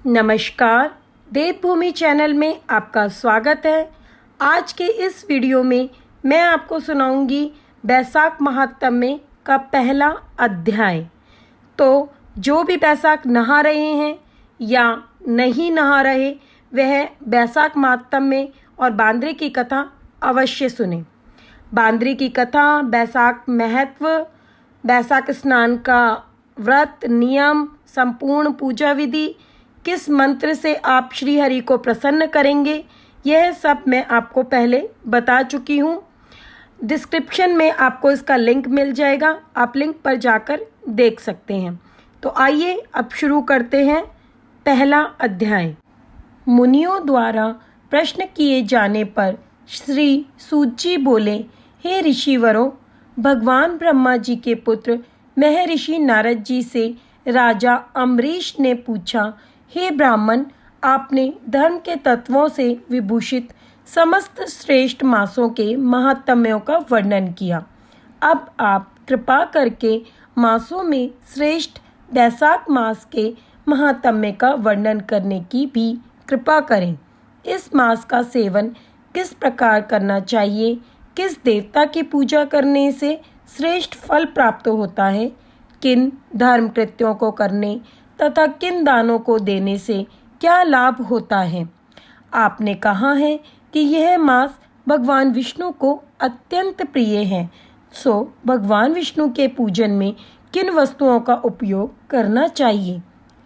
नमस्कार, देवभूमि चैनल में आपका स्वागत है। आज के इस वीडियो में मैं आपको सुनाऊंगी बैसाख महात्म्य का पहला अध्याय। तो जो भी बैसाख नहा रहे हैं या नहीं नहा रहे, वह बैसाख महात्म्य और बांद्रे की कथा अवश्य सुने। बांद्रे की कथा, बैसाख महत्व, बैसाख स्नान का व्रत, नियम, संपूर्ण पूजा विधि, किस मंत्र से आप श्री हरि को प्रसन्न करेंगे, यह सब मैं आपको पहले बता चुकी हूँ। डिस्क्रिप्शन में आपको इसका लिंक मिल जाएगा, आप लिंक पर जाकर देख सकते हैं। तो आइए अब शुरू करते हैं पहला अध्याय। मुनियों द्वारा प्रश्न किए जाने पर श्री सूत जी बोले, हे ऋषिवरों, भगवान ब्रह्मा जी के पुत्र महर्षि नारद जी से राजा अम्बरीश ने पूछा, हे ब्राह्मण, आपने धर्म के तत्वों से विभूषित समस्त श्रेष्ठ मासों के महात्म्यों का वर्णन किया। अब आप कृपा करके मासों में श्रेष्ठ बैसाख मास के महात्म्य का वर्णन करने की भी कृपा करें। इस मास का सेवन किस प्रकार करना चाहिए, किस देवता की पूजा करने से श्रेष्ठ फल प्राप्त होता है, किन धर्म कृत्यों को करने तथा किन दानों को देने से क्या लाभ होता है। आपने कहा है कि यह मास भगवान विष्णु को अत्यंत प्रिय है, सो भगवान विष्णु के पूजन में किन वस्तुओं का उपयोग करना चाहिए।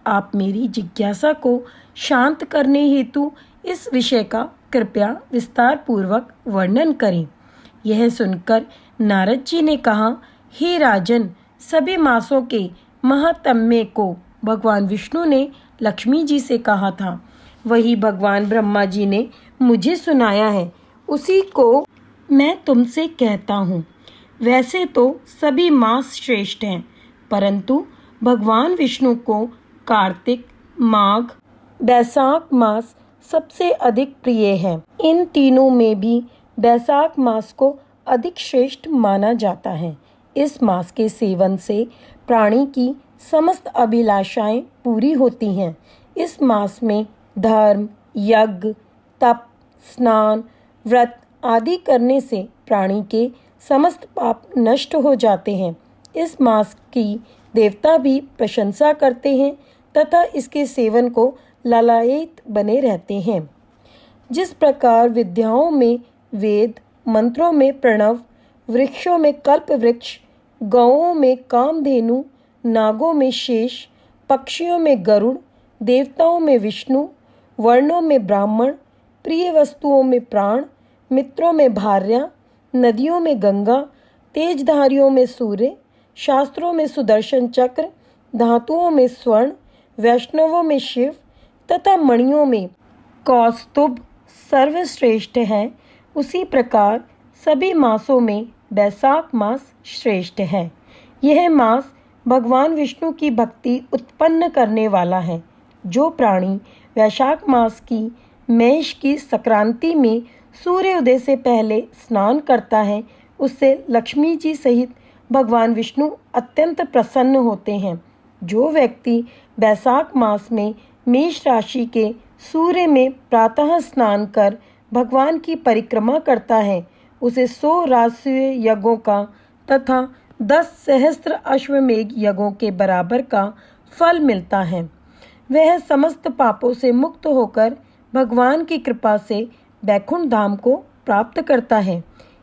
आप मेरी जिज्ञासा को शांत करने हेतु इस विषय का कृपया विस्तार पूर्वक वर्णन करें। यह सुनकर नारद जी ने कहा, हे राजन, सभी मासों के महात्म्य को भगवान विष्णु ने लक्ष्मी जी से कहा था, वही भगवान ब्रह्मा जी ने मुझे सुनाया है, उसी को मैं तुमसे कहता हूँ। वैसे तो सभी मास श्रेष्ठ हैं, परंतु भगवान विष्णु को कार्तिक, माघ, बैसाख मास सबसे अधिक प्रिय है। इन तीनों में भी बैसाख मास को अधिक श्रेष्ठ माना जाता है। इस मास के सेवन से प्राणी की समस्त अभिलाषाएं पूरी होती हैं। इस मास में धर्म, यज्ञ, तप, स्नान, व्रत आदि करने से प्राणी के समस्त पाप नष्ट हो जाते हैं। इस मास की देवता भी प्रशंसा करते हैं तथा इसके सेवन को लालायित बने रहते हैं। जिस प्रकार विद्याओं में वेद, मंत्रों में प्रणव, वृक्षों में कल्प वृक्ष, गौओं में कामधेनु, नागों में शेष, पक्षियों में गरुड़, देवताओं में विष्णु, वर्णों में ब्राह्मण, प्रिय वस्तुओं में प्राण, मित्रों में भार्या, नदियों में गंगा, तेजधारियों में सूर्य, शास्त्रों में सुदर्शन चक्र, धातुओं में स्वर्ण, वैष्णवों में शिव तथा मणियों में कौस्तुभ सर्वश्रेष्ठ है, उसी प्रकार सभी मासों में बैसाख मास श्रेष्ठ है। यह मास भगवान विष्णु की भक्ति उत्पन्न करने वाला है। जो प्राणी वैशाख मास की मेष की संक्रांति में सूर्योदय से पहले स्नान करता है, उससे लक्ष्मी जी सहित भगवान विष्णु अत्यंत प्रसन्न होते हैं। जो व्यक्ति बैसाख मास में मेष राशि के सूर्य में प्रातः स्नान कर भगवान की परिक्रमा करता है, उसे 100 राजसूय यज्ञों का तथा 10 सहस्त्र अश्वमेघ यज्ञों के बराबर का फल मिलता है। वह समस्त पापों से मुक्त होकर भगवान की कृपा से बैकुंठ धाम को प्राप्त करता है।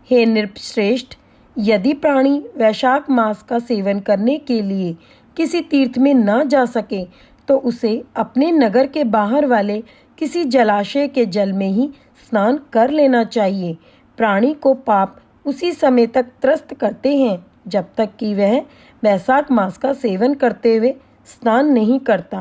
हे नृपश्रेष्ठ, यदि प्राणी वैशाख मास का सेवन करने के लिए किसी तीर्थ में न जा सके, तो उसे अपने नगर के बाहर वाले किसी जलाशय के जल में ही स्नान कर लेना चाहिए। प्राणी को पाप उसी समय तक त्रस्त करते हैं जब तक कि वह बैसाख मास का सेवन करते हुए स्नान नहीं करता।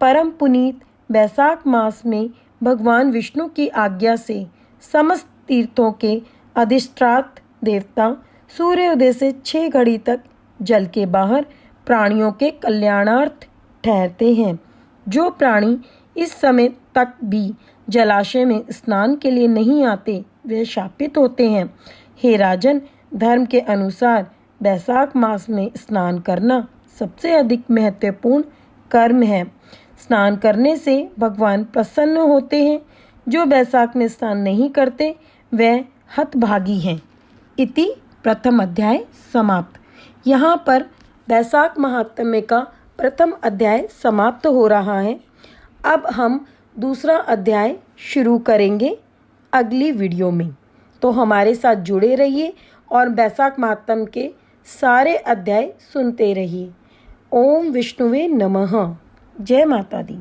परम पुनीत बैसाख मास में भगवान विष्णु की आज्ञा से समस्त तीर्थों के अधिष्ठात्र देवता सूर्योदय से 6 घड़ी तक जल के बाहर प्राणियों के कल्याणार्थ ठहरते हैं। जो प्राणी इस समय तक भी जलाशय में स्नान के लिए नहीं आते, वे शापित होते हैं। हे राजन, धर्म के अनुसार बैसाख मास में स्नान करना सबसे अधिक महत्वपूर्ण कर्म है। स्नान करने से भगवान प्रसन्न होते हैं। जो बैसाख में स्नान नहीं करते वह हतभागी हैं। इति प्रथम अध्याय समाप्त। यहाँ पर बैसाख महात्म्य का प्रथम अध्याय समाप्त हो रहा है। अब हम दूसरा अध्याय शुरू करेंगे अगली वीडियो में। तो हमारे साथ जुड़े रहिए और बैसाख महात्म्य के सारे अध्याय सुनते रहिए। ओम विष्णुवे नमः। जय माता दी।